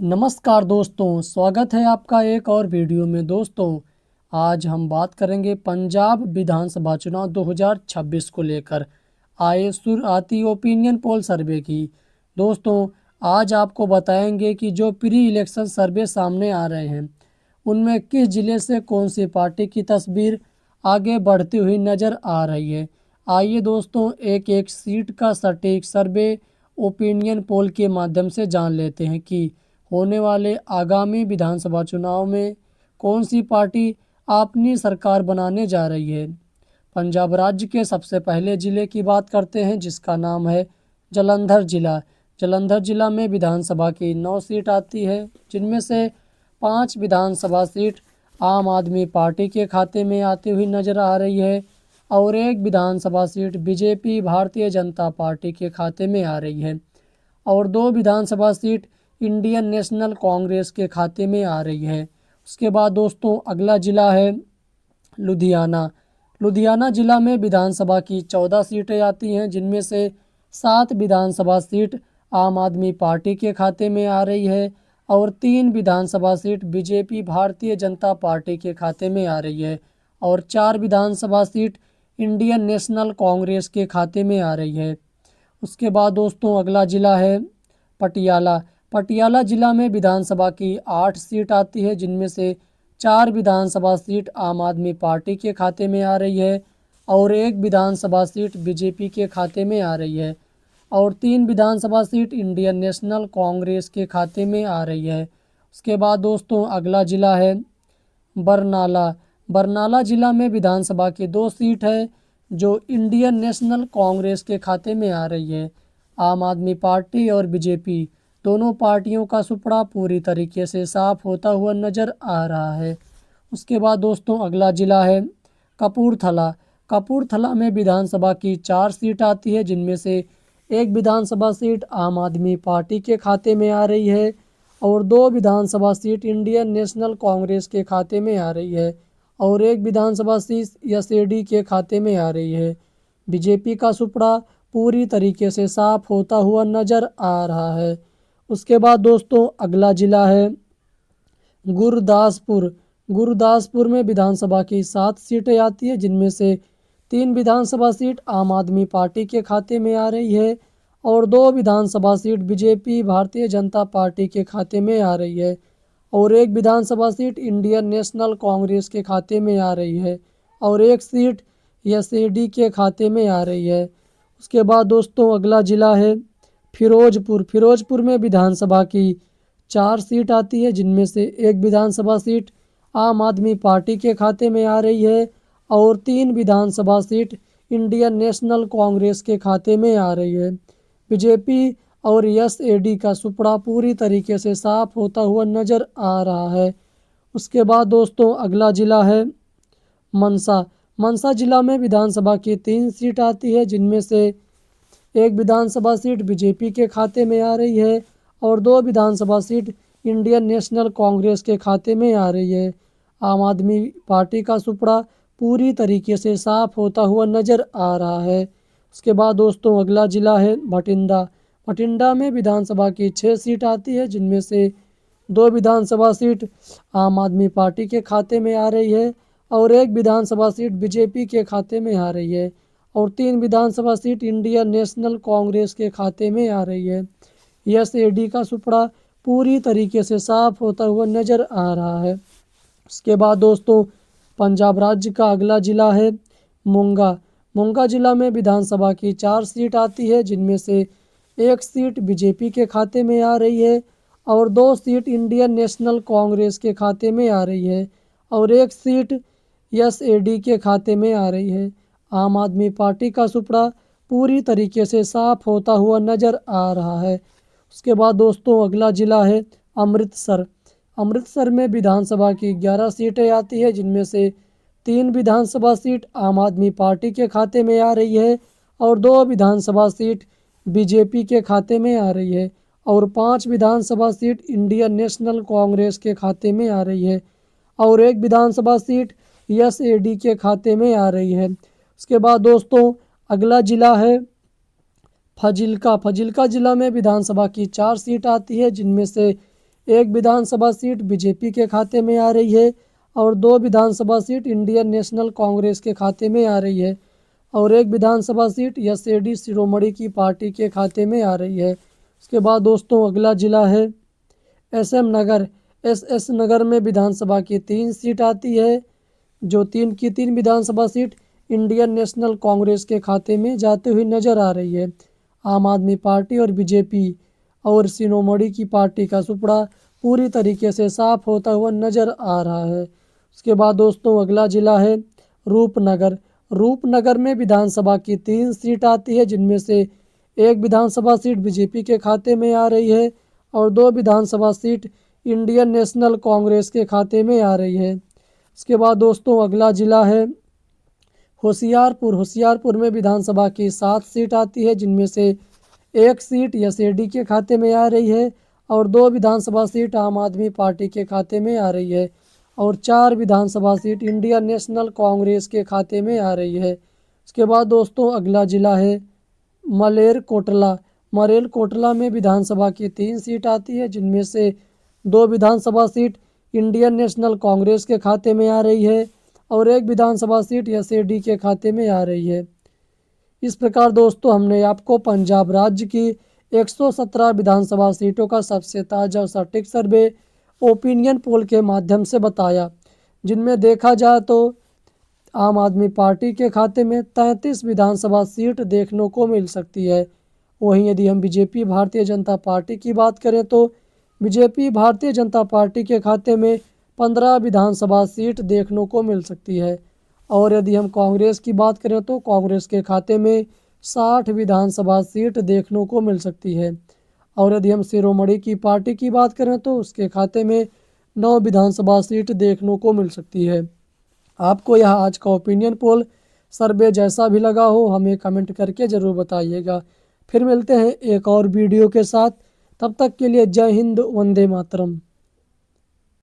नमस्कार दोस्तों, स्वागत है आपका एक और वीडियो में। दोस्तों, आज हम बात करेंगे पंजाब विधानसभा चुनाव 2026 को लेकर आए सुर आती ओपिनियन पोल सर्वे की। दोस्तों, आज आपको बताएंगे कि जो प्री इलेक्शन सर्वे सामने आ रहे हैं उनमें किस जिले से कौन सी पार्टी की तस्वीर आगे बढ़ती हुई नज़र आ रही है। आइए दोस्तों, एक एक सीट का सटीक सर्वे ओपिनियन पोल के माध्यम से जान लेते हैं कि होने वाले आगामी विधानसभा चुनाव में कौन सी पार्टी अपनी सरकार बनाने जा रही है। पंजाब राज्य के सबसे पहले ज़िले की बात करते हैं, जिसका नाम है जालंधर ज़िला। जालंधर ज़िला में विधानसभा की 9 सीट आती है, जिनमें से 5 विधानसभा सीट आम आदमी पार्टी के खाते में आती हुई नज़र आ रही है और एक विधानसभा seat BJP Bharatiya Janata party के खाते में आ रही है और 2 विधानसभा सीट इंडियन नेशनल कांग्रेस के खाते में आ रही है। उसके बाद दोस्तों, अगला ज़िला है लुधियाना। लुधियाना ज़िला में विधानसभा की 14 सीटें आती हैं, जिनमें से 7 विधानसभा सीट आम आदमी पार्टी के खाते में आ रही है और 3 विधानसभा seat BJP Bharatiya Janata party के खाते में आ रही है और 4 विधानसभा सीट इंडियन नेशनल कांग्रेस के खाते में आ रही है। उसके बाद दोस्तों, अगला ज़िला है पटियाला। पटियाला ज़िला में विधानसभा की 8 सीट आती है, जिनमें से 4 विधानसभा सीट आम आदमी पार्टी के खाते में आ रही है और एक विधानसभा सीट बीजेपी के खाते में आ रही है और 3 विधानसभा सीट इंडियन नेशनल कांग्रेस के खाते में आ रही है। उसके बाद दोस्तों, अगला ज़िला है बरनाला। बरनाला ज़िला में विधानसभा की 2 सीट है, जो इंडियन नेशनल कांग्रेस के खाते में आ रही है। आम आदमी पार्टी और बीजेपी दोनों पार्टियों का सुपड़ा पूरी तरीके से साफ होता हुआ नज़र आ रहा है। उसके बाद दोस्तों, अगला ज़िला है कपूरथला। कपूरथला में विधानसभा की 4 सीट आती है, जिनमें से एक विधानसभा सीट आम आदमी पार्टी के खाते में आ रही है और 2 विधानसभा सीट इंडियन नेशनल कांग्रेस के खाते में आ रही है और एक विधानसभा सीट एसएडी के खाते में आ रही है। बीजेपी का सुपड़ा पूरी तरीके से साफ होता हुआ नज़र आ रहा है। उसके बाद दोस्तों, अगला ज़िला है गुरदासपुर। गुरदासपुर में विधानसभा की 7 सीटें आती है, जिनमें से 3 विधानसभा सीट आम आदमी पार्टी के खाते में आ रही है और 2 विधानसभा seat BJP Bharatiya Janata party के खाते में आ रही है और एक विधानसभा सीट इंडियन नेशनल कांग्रेस के खाते में आ रही है और एक सीट एसएडी के खाते में आ रही है। उसके बाद दोस्तों, अगला ज़िला है फिरोजपुर। फिरोजपुर में विधानसभा की 4 सीट आती है, जिनमें से एक विधानसभा सीट आम आदमी पार्टी के खाते में आ रही है और 3 विधानसभा सीट इंडियन नेशनल कांग्रेस के खाते में आ रही है। बीजेपी और एसएडी का सुपड़ा पूरी तरीके से साफ होता हुआ नज़र आ रहा है। उसके बाद दोस्तों, अगला ज़िला है मनसा। मनसा ज़िला में विधानसभा की 3 सीट आती है, जिनमें से एक विधानसभा सीट बीजेपी के खाते में आ रही है और 2 विधानसभा सीट इंडियन नेशनल कांग्रेस के खाते में आ रही है। आम आदमी पार्टी का सुपड़ा पूरी तरीके से साफ होता हुआ नज़र आ रहा है। उसके बाद दोस्तों, अगला ज़िला है भटिंडा। भटिंडा में विधानसभा की 6 सीट आती है, जिनमें से 2 विधानसभा सीट आम आदमी पार्टी के खाते में आ रही है और एक विधानसभा सीट बीजेपी के खाते में आ रही है और 3 विधानसभा सीट इंडियन नेशनल कांग्रेस के खाते में आ रही है। एसएडी का सुपड़ा पूरी तरीके से साफ होता हुआ नज़र आ रहा है। उसके बाद दोस्तों, पंजाब राज्य का अगला ज़िला है मोंगा। मोंगा ज़िला में विधानसभा की 4 सीट आती है, जिनमें से एक सीट बीजेपी के खाते में आ रही है और 2 सीट इंडियन नेशनल कांग्रेस के खाते में आ रही है और एक सीट एसएडी के खाते में आ रही है। आम आदमी पार्टी का सुपड़ा पूरी तरीके से साफ होता हुआ नज़र आ रहा है। उसके बाद दोस्तों, अगला ज़िला है अमृतसर। अमृतसर में विधानसभा की 11 सीटें आती है, जिनमें से 3 विधानसभा सीट आम आदमी पार्टी के खाते में आ रही है और 2 विधानसभा सीट बीजेपी के खाते में आ रही है और 5 विधानसभा सीट इंडियन नेशनल कांग्रेस के खाते में आ रही है और एक विधानसभा सीट एसएडी के खाते में आ रही है। उसके बाद दोस्तों, अगला ज़िला है फजिल्का। फजिल्का ज़िला में विधानसभा की 4 सीट आती है, जिनमें से 1 विधानसभा सीट बीजेपी के खाते में आ रही है और 2 विधानसभा सीट इंडियन नेशनल कांग्रेस के खाते में आ रही है और 1 विधानसभा सीट एसएडी शिरोमणि की पार्टी के खाते में आ रही है। उसके बाद दोस्तों अगला जिला है एसएम नगर। एस नगर में विधानसभा की 3 सीट आती है, जो 3 की 3 विधानसभा सीट इंडियन नेशनल कांग्रेस के खाते में जाते हुए नजर आ रही है। आम आदमी पार्टी और बीजेपी और शिरोमणि की पार्टी का सुपड़ा पूरी तरीके से साफ होता हुआ नजर आ रहा है। उसके बाद दोस्तों अगला जिला है रूपनगर। रूपनगर में विधानसभा की 3 सीट आती है, जिनमें से 1 विधानसभा सीट बीजेपी के खाते में आ रही है और 2 विधानसभा सीट इंडियन नेशनल कांग्रेस के खाते में आ रही है। उसके बाद दोस्तों अगला जिला है होशियारपुर। होशियारपुर में विधानसभा की 7 सीट आती है, जिनमें से 1 सीट एसएडी के खाते में आ रही है और 2 विधानसभा सीट आम आदमी पार्टी के खाते में आ रही है और 4 विधानसभा सीट इंडियन नेशनल कांग्रेस के खाते में आ रही है। उसके बाद दोस्तों अगला जिला है मलेरकोटला। मलेरकोटला में विधानसभा की 3 सीट आती है, जिनमें से 2 विधानसभा सीट इंडियन नेशनल कांग्रेस के खाते में आ रही है और 1 विधानसभा सीट एसएडी के खाते में आ रही है। इस प्रकार दोस्तों हमने आपको पंजाब राज्य की 117 विधानसभा सीटों का सबसे ताज़ा और सटीक सर्वे ओपिनियन पोल के माध्यम से बताया, जिनमें देखा जाए तो आम आदमी पार्टी के खाते में 33 विधानसभा सीट देखने को मिल सकती है। वहीं यदि हम बीजेपी भारतीय जनता पार्टी की बात करें तो बीजेपी भारतीय जनता पार्टी के खाते में 15 विधानसभा सीट देखने को मिल सकती है और यदि हम कांग्रेस की बात करें तो कांग्रेस के खाते में 60 विधानसभा सीट देखने को मिल सकती है और यदि हम शिरोमणि की पार्टी की बात करें तो उसके खाते में 9 विधानसभा सीट देखने को मिल सकती है। आपको यह आज का ओपिनियन पोल सर्वे जैसा भी लगा हो हमें कमेंट करके ज़रूर बताइएगा। फिर मिलते हैं एक और वीडियो के साथ, तब तक के लिए जय हिंद, वंदे मातरम।